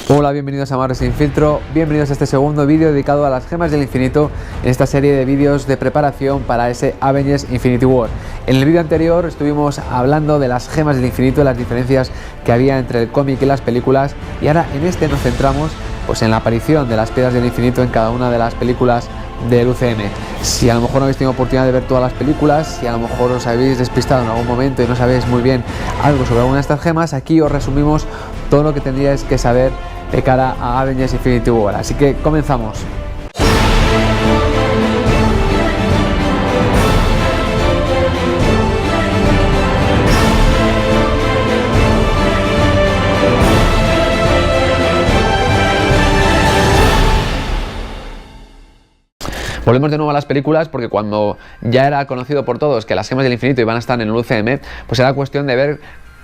Hola, bienvenidos a Marvel Sin Filtro, bienvenidos a este segundo vídeo dedicado a las gemas del infinito en esta serie de vídeos de preparación para ese Avengers Infinity War. En el vídeo anterior estuvimos hablando de las gemas del infinito, las diferencias que había entre el cómic y las películas, y ahora en este nos centramos pues en la aparición de las piedras del infinito en cada una de las películas del UCM. Si a lo mejor no habéis tenido oportunidad de ver todas las películas, si a lo mejor os habéis despistado en algún momento y no sabéis muy bien algo sobre alguna de estas gemas, aquí os resumimos todo lo que tendríais que saber de cara a Avengers Infinity War. Así que comenzamos. Volvemos de nuevo a las películas porque cuando ya era conocido por todos que las gemas del infinito iban a estar en el UCM, pues era cuestión de ver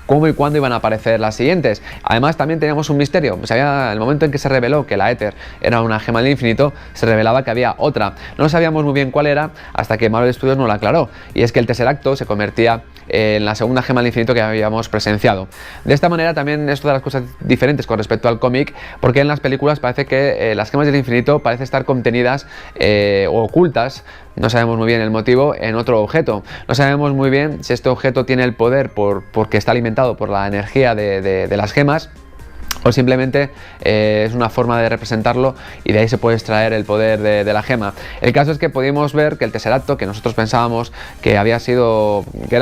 cómo y cuándo iban a aparecer las siguientes. Además también teníamos un misterio, pues el momento en que se reveló que la Éter era una gema del infinito, se revelaba que había otra. No sabíamos muy bien cuál era hasta que Marvel Studios nos la aclaró, y es que el Tesseracto se convertía en la segunda gema del infinito que habíamos presenciado. De esta manera también es todas las cosas diferentes con respecto al cómic, porque en las películas parece que las gemas del infinito parecen estar contenidas o ocultas, no sabemos muy bien el motivo, en otro objeto. No sabemos muy bien si este objeto tiene el poder porque está alimentado por la energía de las gemas, o simplemente es una forma de representarlo y de ahí se puede extraer el poder de la gema. El caso es que pudimos ver que el Tesseracto, que nosotros pensábamos que era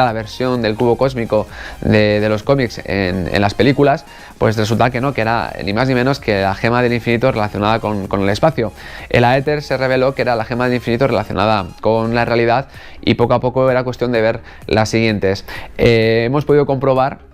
la versión del cubo cósmico de los cómics en las películas, pues resulta que no, que era ni más ni menos que la gema del infinito relacionada con el espacio. El Aether se reveló que era la gema del infinito relacionada con la realidad, y poco a poco era cuestión de ver las siguientes. Hemos podido comprobar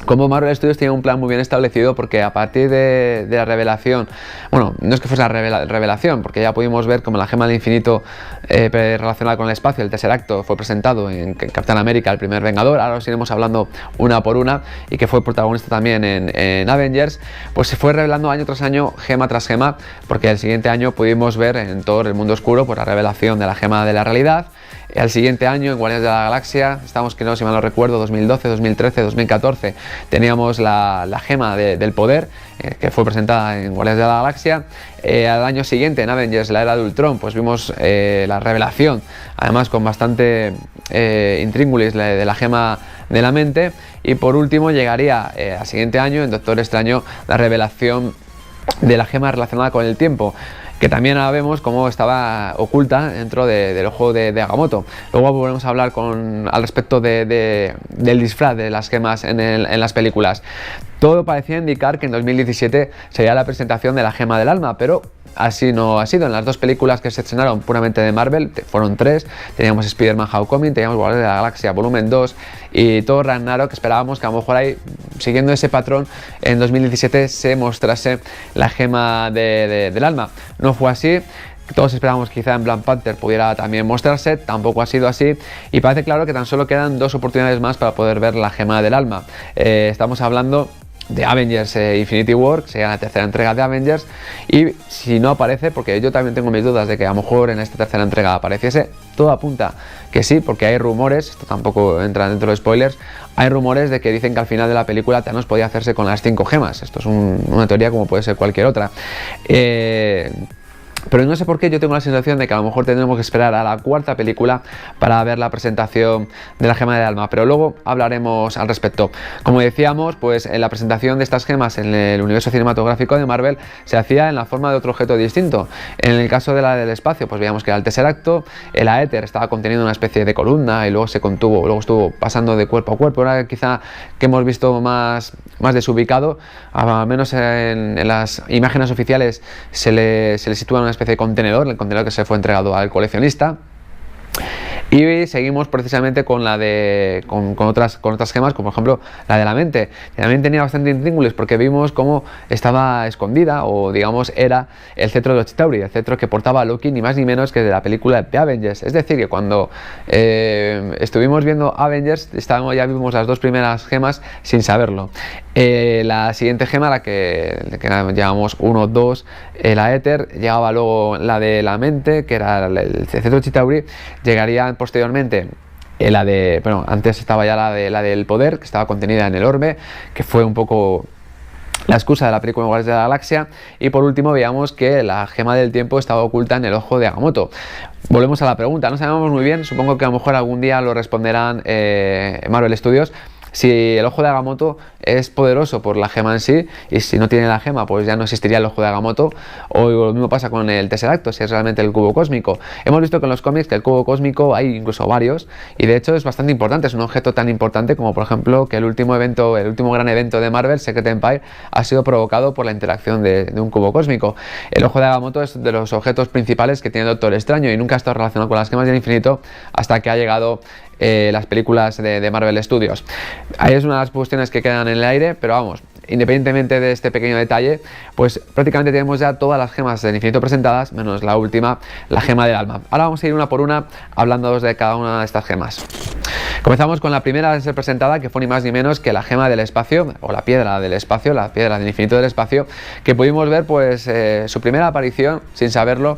como Marvel Studios tiene un plan muy bien establecido, porque a partir de la revelación, bueno, no es que fuese la revelación, porque ya pudimos ver como la gema del infinito relacionada con el espacio, el Tesseracto, fue presentado en Capitán América, el primer Vengador. Ahora os iremos hablando una por una, y que fue protagonista también en Avengers. Pues se fue revelando año tras año, gema tras gema, porque el siguiente año pudimos ver en Thor el mundo oscuro pues la revelación de la gema de la realidad. Al siguiente año, en Guardianes de la Galaxia, estamos, que no, si mal no recuerdo, 2012, 2013, 2014, teníamos la gema del poder, que fue presentada en Guardianes de la Galaxia. Al año siguiente, en Avengers, la era de Ultron, pues vimos la revelación, además con bastante intríngulis, de la gema de la mente. Y por último llegaría al siguiente año, en Doctor Extraño, la revelación de la gema relacionada con el tiempo, que también ahora vemos cómo estaba oculta dentro del ojo de Agamotto. Luego volvemos a hablar al respecto del disfraz de las gemas en las películas. Todo parecía indicar que en 2017 sería la presentación de la gema del alma, pero así no ha sido. En las dos películas que se estrenaron puramente de Marvel, fueron tres, teníamos Spider-Man Homecoming, teníamos Guardianes de la Galaxia Volumen 2 y Thor Ragnarok, que esperábamos que a lo mejor ahí, siguiendo ese patrón, en 2017 se mostrase la gema del alma. No fue así. Todos esperábamos que quizá en Black Panther pudiera también mostrarse, tampoco ha sido así, y parece claro que tan solo quedan dos oportunidades más para poder ver la gema del alma. Estamos hablando de Avengers Infinity War, que sería la tercera entrega de Avengers, y si no aparece, porque yo también tengo mis dudas de que a lo mejor en esta tercera entrega apareciese, todo apunta que sí, porque hay rumores, esto tampoco entra dentro de spoilers, hay rumores de que dicen que al final de la película Thanos podía hacerse con las 5 gemas. Esto es una teoría como puede ser cualquier otra. Pero no sé por qué yo tengo la sensación de que a lo mejor tendremos que esperar a la cuarta película para ver la presentación de la gema del alma, pero luego hablaremos al respecto. Como decíamos, pues en la presentación de estas gemas en el universo cinematográfico de Marvel se hacía en la forma de otro objeto distinto. En el caso de la del espacio, pues veíamos que era el Tesseracto, el Aether estaba conteniendo una especie de columna y luego se contuvo, luego estuvo pasando de cuerpo a cuerpo. Ahora quizá que hemos visto más desubicado, al menos en las imágenes oficiales se le sitúa una especie de contenedor, el contenedor que se fue entregado al coleccionista. Y seguimos precisamente con otras gemas, como por ejemplo la de la mente. También tenía bastante intríngulis, porque vimos cómo estaba escondida, o digamos era el cetro de los Chitauri, el cetro que portaba Loki, ni más ni menos que de la película de Avengers. Es decir, que cuando estuvimos viendo Avengers, ya vimos las dos primeras gemas sin saberlo. La siguiente gema, la que llamamos 1, 2, la Éter, llegaba luego la de la mente, que era el cetro Chitauri, llegaría posteriormente antes estaba ya la del poder, que estaba contenida en el orbe, que fue un poco la excusa de la película Guardianes de la Galaxia. Y por último veíamos que la gema del tiempo estaba oculta en el ojo de Agamotto. Volvemos a la pregunta, no sabemos muy bien, supongo que a lo mejor algún día lo responderán Marvel Studios, si el ojo de Agamotto es poderoso por la gema en sí, y si no tiene la gema pues ya no existiría el ojo de Agamotto, o lo mismo pasa con el Tesseracto, si es realmente el cubo cósmico. Hemos visto que en los cómics que el cubo cósmico hay incluso varios, y de hecho es bastante importante, es un objeto tan importante como por ejemplo que el último gran evento de Marvel, Secret Empire, ha sido provocado por la interacción de un cubo cósmico. El ojo de Agamotto es de los objetos principales que tiene el Doctor Extraño y nunca ha estado relacionado con las gemas del infinito hasta que ha llegado las películas de Marvel Studios. Ahí es una de las cuestiones que quedan en el aire, pero vamos, independientemente de este pequeño detalle, pues prácticamente tenemos ya todas las gemas del infinito presentadas, menos la última, la gema del alma. Ahora vamos a ir una por una hablando de cada una de estas gemas. Comenzamos con la primera a ser presentada, que fue ni más ni menos que la gema del espacio, o la piedra del espacio, la piedra del infinito del espacio, que pudimos ver pues su primera aparición, sin saberlo,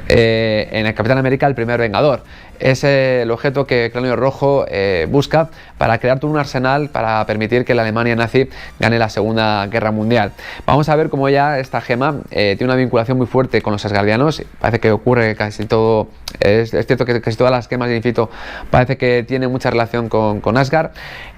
en el Capitán América, el primer Vengador. Es el objeto que Cráneo Rojo busca para crear todo un arsenal para permitir que la Alemania nazi gane la Segunda Guerra Mundial. Vamos a ver cómo ya esta gema tiene una vinculación muy fuerte con los asgardianos. Parece que ocurre casi todo, es cierto que casi todas las gemas de infinito parece que tienen mucha relación con Asgard.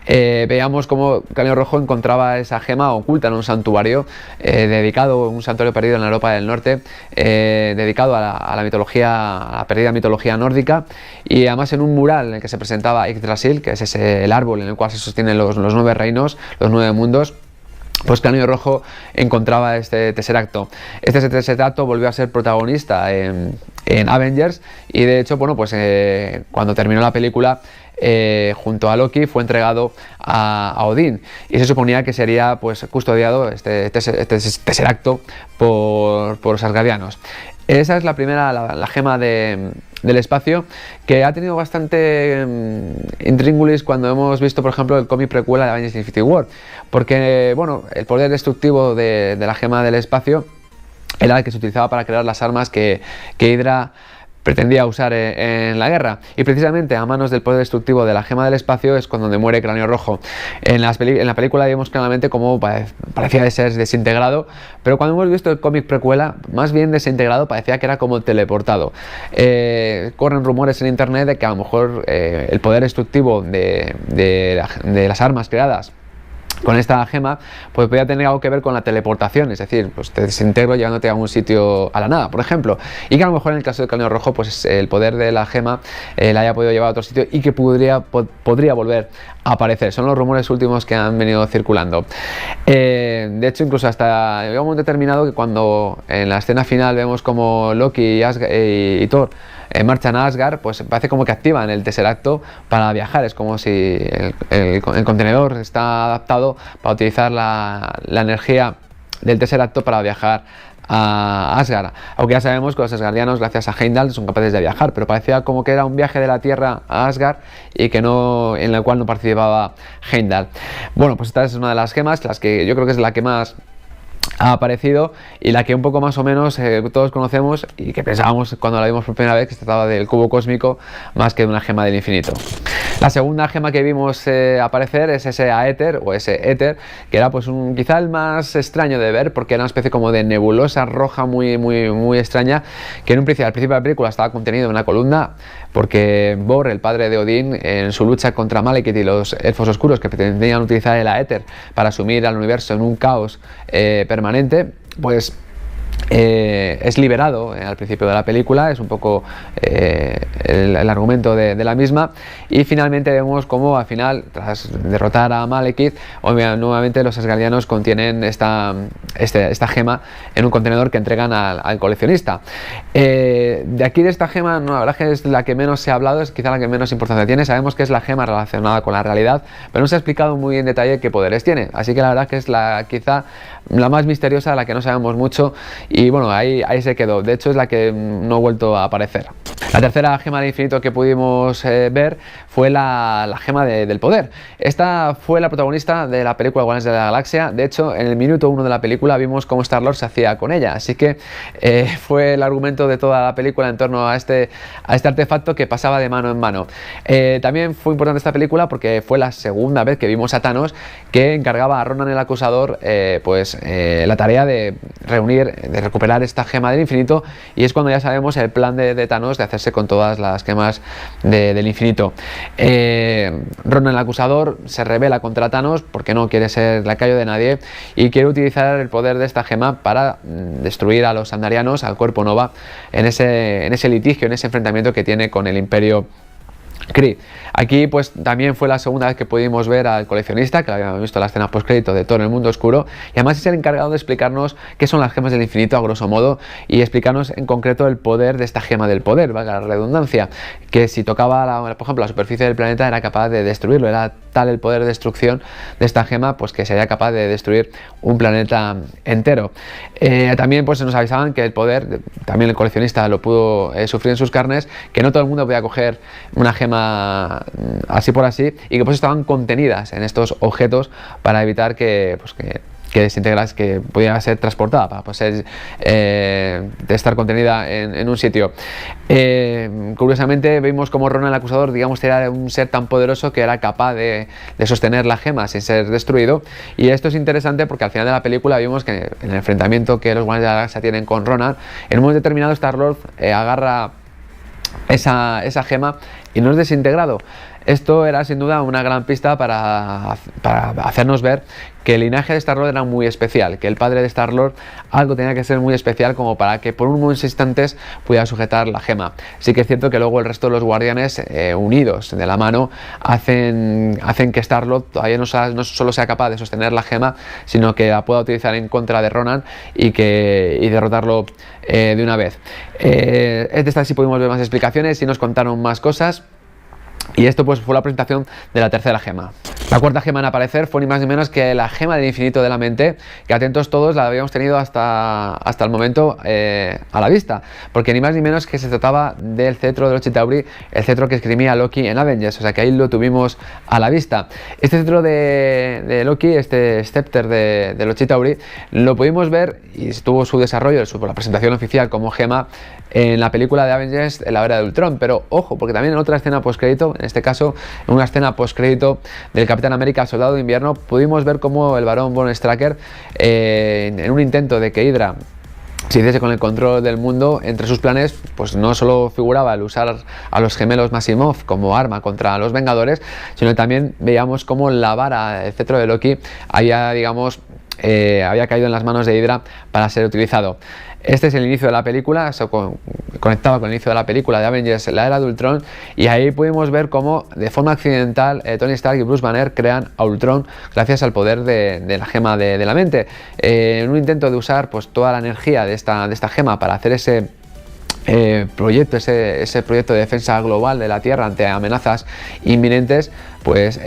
Veamos cómo Cráneo Rojo encontraba esa gema oculta en un santuario dedicado, un santuario perdido en la Europa del Norte, dedicado a la mitología, a la perdida mitología nórdica, y además en un mural en el que se presentaba Yggdrasil, que es el árbol en el cual se sostienen los 9 reinos, los 9 mundos. Pues Cráneo Rojo encontraba este Tesseracto. Este Tesseracto volvió a ser protagonista en Avengers, y de hecho, bueno, pues cuando terminó la película, junto a Loki fue entregado a Odín, y se suponía que sería pues custodiado este Tesseracto por los asgardianos. Esa es la primera, la gema del espacio, que ha tenido bastante intríngulis cuando hemos visto, por ejemplo, el cómic precuela de Avengers Infinity War, porque, bueno, el poder destructivo de la gema del espacio era el que se utilizaba para crear las armas que Hydra pretendía usar en la guerra, y precisamente a manos del poder destructivo de la gema del espacio es cuando muere Cráneo Rojo. En la película vemos claramente cómo parecía de ser desintegrado, pero cuando hemos visto el cómic precuela, más bien desintegrado, parecía que era como teleportado. Corren rumores en internet de que a lo mejor el poder destructivo de las armas creadas con esta gema pues podría tener algo que ver con la teleportación, es decir, pues te desintegro llevándote a un sitio a la nada, por ejemplo, y que a lo mejor en el caso del Cráneo Rojo pues el poder de la gema la haya podido llevar a otro sitio y que podría volver a aparecer. Son los rumores últimos que han venido circulando. De hecho, incluso hasta llega un momento determinado que cuando en la escena final vemos como Loki y Thor marchan a Asgard, pues parece como que activan el Tesseracto para viajar. Es como si el contenedor está adaptado para utilizar la energía del Tesseracto para viajar a Asgard, aunque ya sabemos que los asgardianos, gracias a Heimdall, son capaces de viajar, pero parecía como que era un viaje de la Tierra a Asgard y que no, en el cual no participaba Heimdall. Bueno, pues esta es una de las gemas, las que yo creo que es la que más ha aparecido y la que un poco más o menos todos conocemos y que pensábamos cuando la vimos por primera vez que se trataba del cubo cósmico más que de una gema del infinito. La segunda gema que vimos aparecer es ese Aether, o ese éter, que era pues quizá el más extraño de ver, porque era una especie como de nebulosa roja muy extraña, que al principio de la película estaba contenido en una columna, porque Bor, el padre de Odín, en su lucha contra Malekith y los elfos oscuros que pretendían utilizar el Aether para sumir al universo en un caos permanente, pues es liberado al principio de la película, es un poco el argumento de la misma, y finalmente vemos cómo al final, tras derrotar a Malekith, nuevamente los asgardianos contienen esta gema en un contenedor que entregan al coleccionista. De aquí, de esta gema, la verdad que es la que menos se ha hablado, es quizá la que menos importancia tiene. Sabemos que es la gema relacionada con la realidad, pero no se ha explicado muy en detalle qué poderes tiene, así que la verdad que es quizá la más misteriosa, la que no sabemos mucho, y bueno, ahí se quedó. De hecho es la que no ha vuelto a aparecer. La tercera gema del infinito que pudimos ver fue la gema del poder. Esta fue la protagonista de la película Guardianes de la Galaxia. De hecho, en el minuto 1 de la película vimos cómo Star-Lord se hacía con ella. Así que fue el argumento de toda la película en torno a este artefacto que pasaba de mano en mano. También fue importante esta película porque fue la segunda vez que vimos a Thanos, que encargaba a Ronan el Acusador la tarea de recuperar esta gema del infinito, y es cuando ya sabemos el plan de Thanos de hacerse con todas las gemas del infinito. Ronan el Acusador se rebela contra Thanos porque no quiere ser lacayo de nadie y quiere utilizar el poder de esta gema para destruir a los Andarianos, al Cuerpo Nova, en ese litigio, en ese enfrentamiento que tiene con el Imperio Kree. Aquí pues también fue la segunda vez que pudimos ver al coleccionista, que lo habíamos visto en la escena postcrédito de Thor en el mundo oscuro, y además es el encargado de explicarnos qué son las gemas del infinito a grosso modo, y explicarnos en concreto el poder de esta gema del poder, valga la redundancia, que si tocaba por ejemplo la superficie del planeta era capaz de destruirlo. Era tal el poder de destrucción de esta gema pues que sería capaz de destruir un planeta entero. También pues nos avisaban que el poder, también el coleccionista lo pudo sufrir en sus carnes, que no todo el mundo podía coger una gema así por así, y que pues estaban contenidas en estos objetos para evitar que desintegras, que pudiera ser transportada para de estar contenida en un sitio. Curiosamente vimos como Ronan el Acusador, digamos, era un ser tan poderoso que era capaz de sostener la gema sin ser destruido, y esto es interesante porque al final de la película vimos que en el enfrentamiento que los Guardianes de la Galaxia tienen con Ronan, en un momento determinado Star-Lord agarra esa gema y no es desintegrado. Esto era sin duda una gran pista para hacernos ver que el linaje de Star-Lord era muy especial, que el padre de Star-Lord algo tenía que ser muy especial como para que por unos instantes pudiera sujetar la gema. Sí que es cierto que luego el resto de los guardianes unidos de la mano hacen que Star-Lord todavía no solo sea capaz de sostener la gema, sino que la pueda utilizar en contra de Ronan y derrotarlo de una vez. De esta sí pudimos ver más explicaciones y nos contaron más cosas. Y esto pues fue la presentación de la tercera gema. La cuarta gema en aparecer fue ni más ni menos que la gema del infinito de la mente, que atentos todos la habíamos tenido hasta el momento a la vista, porque ni más ni menos que se trataba del cetro de los Chitauri, el cetro que esgrimía Loki en Avengers, o sea que ahí lo tuvimos a la vista. Este cetro de Loki, este scepter de los Chitauri, lo pudimos ver y tuvo su desarrollo, la presentación oficial como gema en la película de Avengers en la era de Ultron, pero ojo, porque también en otra escena postcrédito, en este caso en una escena postcrédito del Capitán América Soldado de Invierno, pudimos ver cómo el Barón Von Strucker, en un intento de que Hydra se hiciese con el control del mundo, entre sus planes pues no solo figuraba el usar a los gemelos Maximoff como arma contra los Vengadores, sino que también veíamos cómo la vara, el cetro de Loki, había caído en las manos de Hydra para ser utilizado. Este es el inicio de la película, eso conectaba con el inicio de la película de Avengers, la era de Ultron, y ahí pudimos ver cómo de forma accidental Tony Stark y Bruce Banner crean a Ultron gracias al poder de la gema de la mente. En un intento de usar pues toda la energía de esta gema para hacer ese proyecto de defensa global de la Tierra ante amenazas inminentes, pues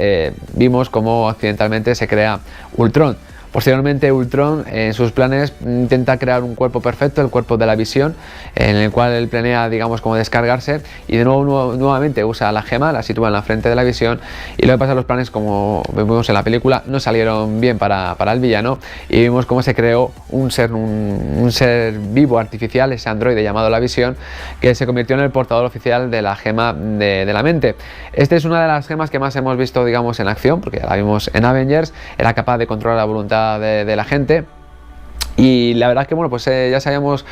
vimos cómo accidentalmente se crea Ultron. Posteriormente Ultron en sus planes intenta crear un cuerpo perfecto, el cuerpo de la visión, en el cual él planea, digamos, como descargarse, y de nuevo nuevamente usa la gema, la sitúa en la frente de la visión, y lo que pasa, los planes, como vimos en la película, no salieron bien para el villano, y vimos cómo se creó un ser vivo artificial, ese androide llamado la visión, que se convirtió en el portador oficial de la gema de la mente. Esta es una de las gemas que más hemos visto, digamos, en acción, porque ya la vimos en Avengers, era capaz de controlar la voluntad de la gente. Y la verdad es que bueno, pues ya sabíamos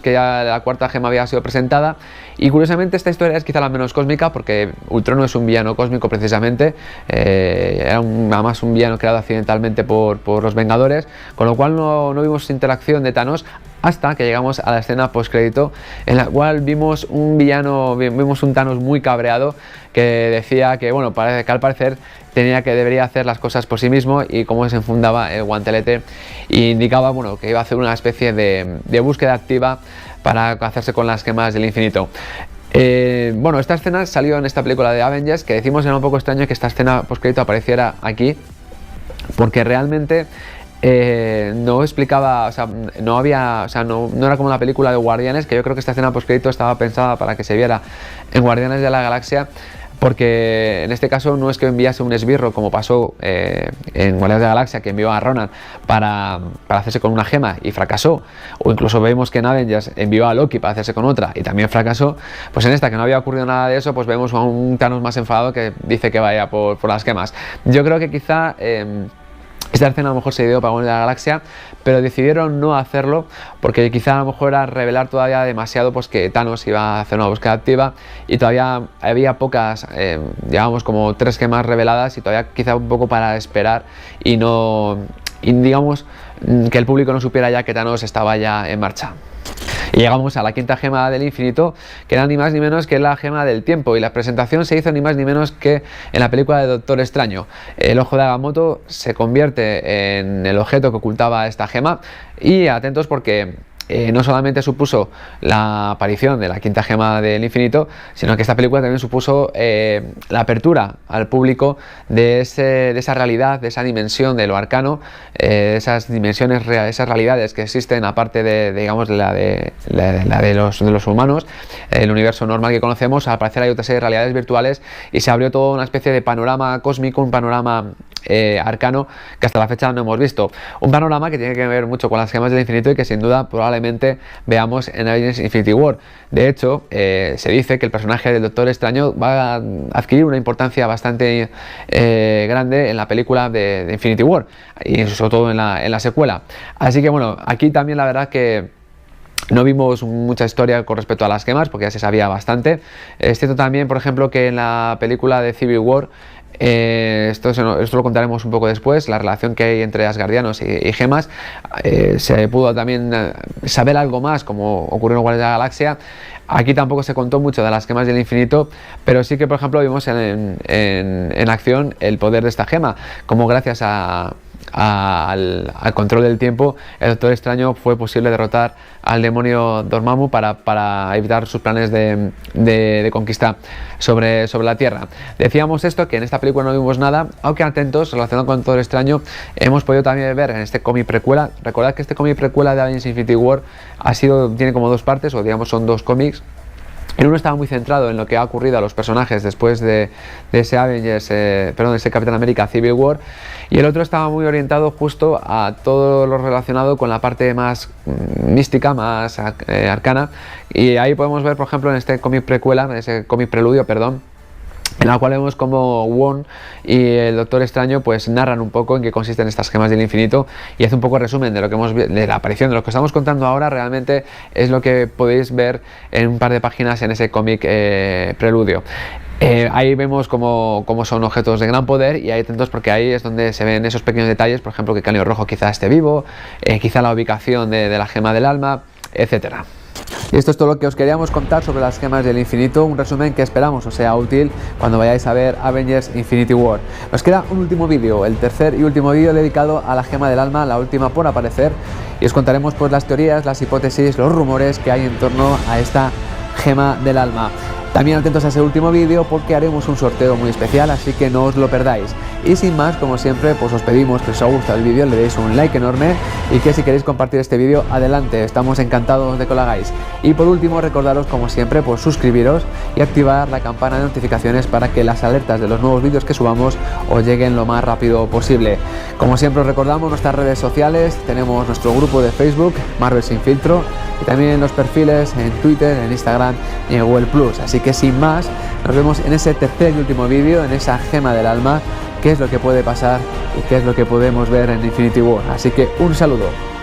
que ya la cuarta gema había sido presentada, y curiosamente esta historia es quizá la menos cósmica, porque Ultron no es un villano cósmico precisamente, era además un villano creado accidentalmente por los Vengadores, con lo cual no vimos interacción de Thanos hasta que llegamos a la escena postcrédito, en la cual vimos un Thanos muy cabreado, que decía que bueno, que al parecer debería hacer las cosas por sí mismo, y cómo se enfundaba el guantelete, e indicaba bueno, que iba a hacer una especie de búsqueda activa para hacerse con las gemas del infinito. Bueno, esta escena salió en esta película de Avengers, que decimos era un poco extraño que esta escena postcrédito apareciera aquí, porque realmente no explicaba, o sea, no había, o sea, no era como una película de Guardianes, que yo creo que esta escena postcrédito estaba pensada para que se viera en Guardianes de la Galaxia, porque en este caso no es que enviase un esbirro como pasó en Guardianes de la Galaxia, que envió a Ronan para hacerse con una gema y fracasó, o incluso vemos que en Avengers envió a Loki para hacerse con otra y también fracasó. Pues en esta, que no había ocurrido nada de eso, pues vemos a un Thanos más enfadado que dice que vaya por las gemas. Yo creo que quizá esta escena a lo mejor se dio para Guardianes de la Galaxia, pero decidieron no hacerlo porque quizá a lo mejor era revelar todavía demasiado, pues que Thanos iba a hacer una búsqueda activa y todavía había pocas, digamos como 3 gemas reveladas, y todavía quizá un poco para esperar y no, y digamos que el público no supiera ya que Thanos estaba ya en marcha. Y llegamos a la quinta gema del infinito, que era ni más ni menos que la gema del tiempo, y la presentación se hizo ni más ni menos que en la película de Doctor Extraño. El ojo de Agamotto se convierte en el objeto que ocultaba esta gema, y atentos porque no solamente supuso la aparición de la quinta gema del infinito, sino que esta película también supuso la apertura al público de esa realidad, de esa dimensión de lo arcano, esas dimensiones, esas realidades que existen aparte de, digamos, la de los humanos, el universo normal que conocemos. Al parecer hay otra serie de realidades virtuales y se abrió toda una especie de panorama cósmico, un panorama arcano que hasta la fecha no hemos visto. Un panorama que tiene que ver mucho con las gemas del infinito y que sin duda probablemente veamos en Avengers Infinity War. De hecho, se dice que el personaje del Doctor Extraño va a adquirir una importancia bastante grande en la película de Infinity War, y sobre todo en la secuela. Así que bueno, aquí también la verdad que no vimos mucha historia con respecto a las gemas, porque ya se sabía bastante. Es cierto también, por ejemplo, que en la película de Civil War, esto lo contaremos un poco después, la relación que hay entre asgardianos y gemas, se pudo también saber algo más, como ocurrió en Guardianes de la Galaxia. Aquí tampoco se contó mucho de las gemas del infinito, pero sí que, por ejemplo, vimos en acción el poder de esta gema, como gracias al control del tiempo, el Doctor Extraño fue posible derrotar al demonio Dormammu para evitar sus planes de conquista sobre la Tierra. Decíamos esto, que en esta película no vimos nada, aunque atentos, relacionado con el Doctor Extraño, hemos podido también ver en este cómic precuela. Recordad que este cómic precuela de Avengers Infinity War tiene como 2 partes, o digamos son 2 cómics. El uno estaba muy centrado en lo que ha ocurrido a los personajes después de ese ese Capitán América Civil War, y el otro estaba muy orientado justo a todo lo relacionado con la parte más mística, más arcana, y ahí podemos ver, por ejemplo, en este cómic precuela, en ese cómic preludio, perdón, en la cual vemos como Wong y el Doctor Extraño pues narran un poco en qué consisten estas gemas del infinito, y hace un poco resumen de lo que de la aparición de lo que estamos contando ahora. Realmente es lo que podéis ver en un par de páginas en ese cómic preludio. Ahí vemos cómo son objetos de gran poder, y hay atentos porque ahí es donde se ven esos pequeños detalles, por ejemplo que Cráneo Rojo quizá esté vivo, quizá la ubicación de la gema del alma, etcétera. Y esto es todo lo que os queríamos contar sobre las gemas del infinito, un resumen que esperamos os sea útil cuando vayáis a ver Avengers Infinity War. Nos queda un último vídeo, el tercer y último vídeo dedicado a la gema del alma, la última por aparecer, y os contaremos pues las teorías, las hipótesis, los rumores que hay en torno a esta gema del alma. También atentos a ese último vídeo porque haremos un sorteo muy especial, así que no os lo perdáis. Y sin más, como siempre, pues os pedimos que si os ha gustado el vídeo le deis un like enorme, y que si queréis compartir este vídeo, adelante, estamos encantados de que lo hagáis. Y por último, recordaros como siempre, pues suscribiros y activar la campana de notificaciones para que las alertas de los nuevos vídeos que subamos os lleguen lo más rápido posible. Como siempre os recordamos nuestras redes sociales, tenemos nuestro grupo de Facebook, Marvel Sin Filtro, y también los perfiles en Twitter, en Instagram y en Google+. Así que sin más, nos vemos en ese tercer y último vídeo, en esa gema del alma, qué es lo que puede pasar y qué es lo que podemos ver en Infinity War. Así que un saludo.